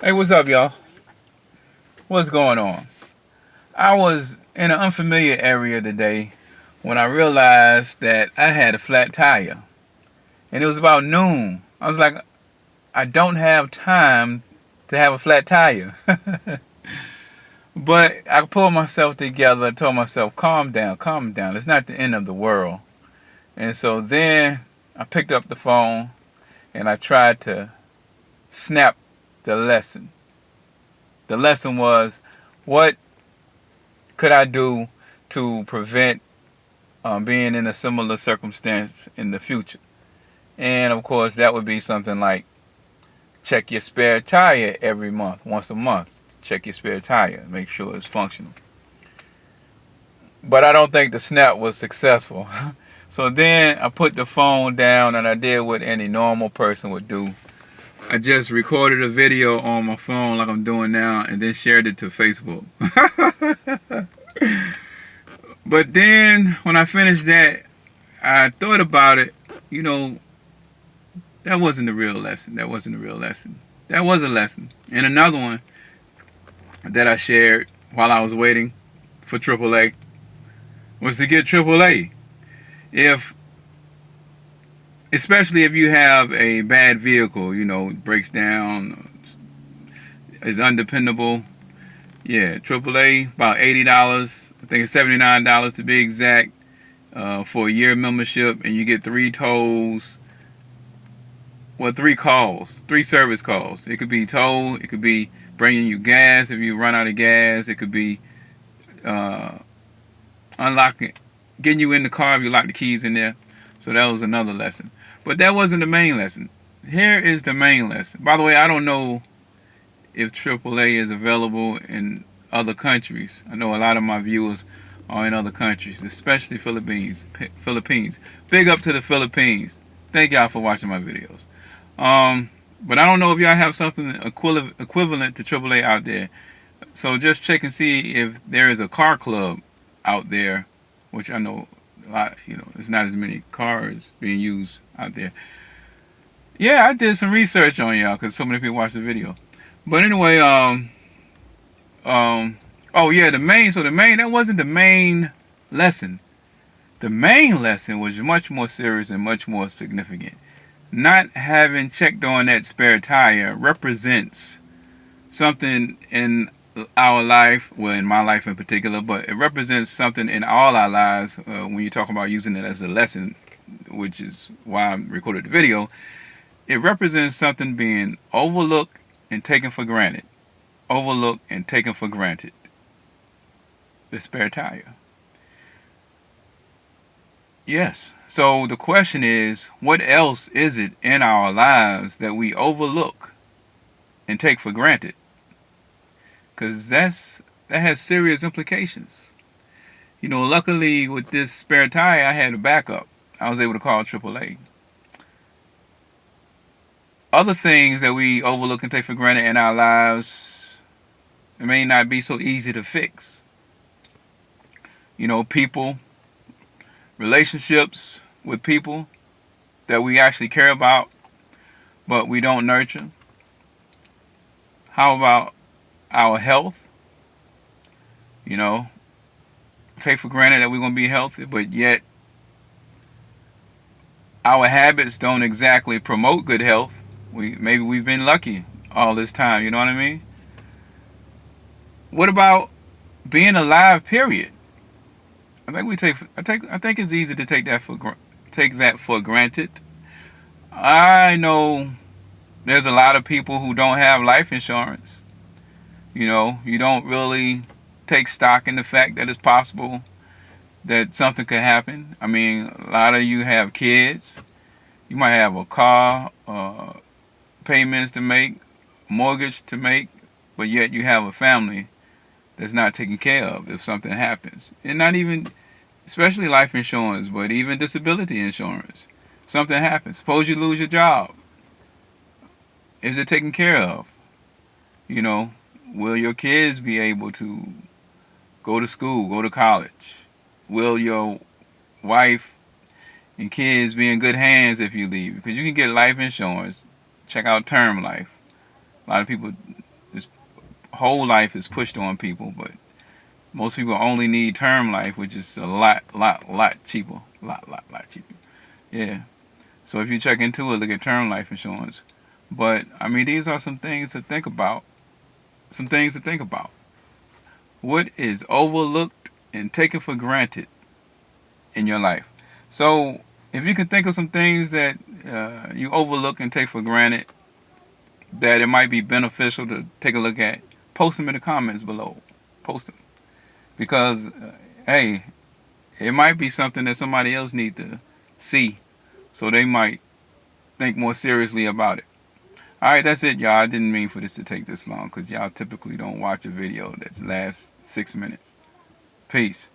Hey, what's up, y'all? What's going on? I was in an unfamiliar area today when I realized that I had a flat tire. And it was about noon. I was like, I don't have time to have a flat tire. But I pulled myself together and told myself, calm down, calm down. It's not the end of the world. And so then I picked up the phone and I tried to snap the lesson. The lesson was, what could I do to prevent being in a similar circumstance in the future? And of course, that would be something like check your spare tire every month, once a month. Check your spare tire, make sure it's functional. But I don't think the snap was successful. So then I put the phone down and I did what any normal person would do. I just recorded a video on my phone like I'm doing now and then shared it to Facebook. But then when I finished that, I thought about it. You know, that wasn't the real lesson. That wasn't the real lesson. That was a lesson. And another one that I shared while I was waiting for AAA was to get AAA. Especially if you have a bad vehicle, breaks down, is undependable. Yeah, AAA, about $80. I think it's $79 to be exact, for a year membership, and you get 3 tolls. Well, 3 calls, 3 service calls. It could be toll, it could be bringing you gas if you run out of gas. It could be unlocking, getting you in the car if you lock the keys in there. So that was another lesson. But that wasn't the main lesson. Here is the main lesson. By the way, I don't know if AAA is available in other countries. I know a lot of my viewers are in other countries, especially Philippines. Big up to the Philippines. Thank y'all for watching my videos. But I don't know if y'all have something equivalent to AAA out there. So just check and see if there is a car club out there, which I know a lot, there's not as many cars being used out there. Yeah, I did some research on y'all because so many people watched the video. But anyway, oh yeah, that wasn't the main lesson. The main lesson was much more serious and much more significant. Not having checked on that spare tire represents something in our life, well, in my life in particular, but it represents something in all our lives when you talk about using it as a lesson, which is why I recorded the video. It represents something being overlooked and taken for granted. Overlooked and taken for granted. The spare tire. Yes. So the question is, what else is it in our lives that we overlook and take for granted? Because that has serious implications. Luckily with this spare tire, I had a backup. I was able to call AAA. Other things that we overlook and take for granted in our lives, it may not be so easy to fix. People, relationships with people that we actually care about, but we don't nurture. How about our health? Take for granted that we're going to be healthy, but yet our habits don't exactly promote good health. Maybe we've been lucky all this time, you know what I mean? What about being alive, period? I think it's easy to take that for granted. I know there's a lot of people who don't have life insurance. You don't really take stock in the fact that it's possible that something could happen. I mean, a lot of you have kids. You might have a car, payments to make, mortgage to make, but yet you have a family that's not taken care of if something happens. And not even, especially life insurance, but even disability insurance. Something happens. Suppose you lose your job. Is it taken care of? Will your kids be able to go to school, go to college? Will your wife and kids be in good hands if you leave, because you can get life insurance. Check out term life. A lot of people, this whole life is pushed on people, but most people only need term life, which is a lot cheaper. Lot cheaper. Yeah. So if you check into it, look at term life insurance. But I mean, these are some things to think about. Some things to think about. What is overlooked and taken for granted in your life? So if you can think of some things that you overlook and take for granted, that it might be beneficial to take a look at, post them in the comments below. Post them. Because, hey, it might be something that somebody else need to see, so they might think more seriously about it. Alright, that's it, y'all. I didn't mean for this to take this long, because y'all typically don't watch a video that lasts 6 minutes. Peace.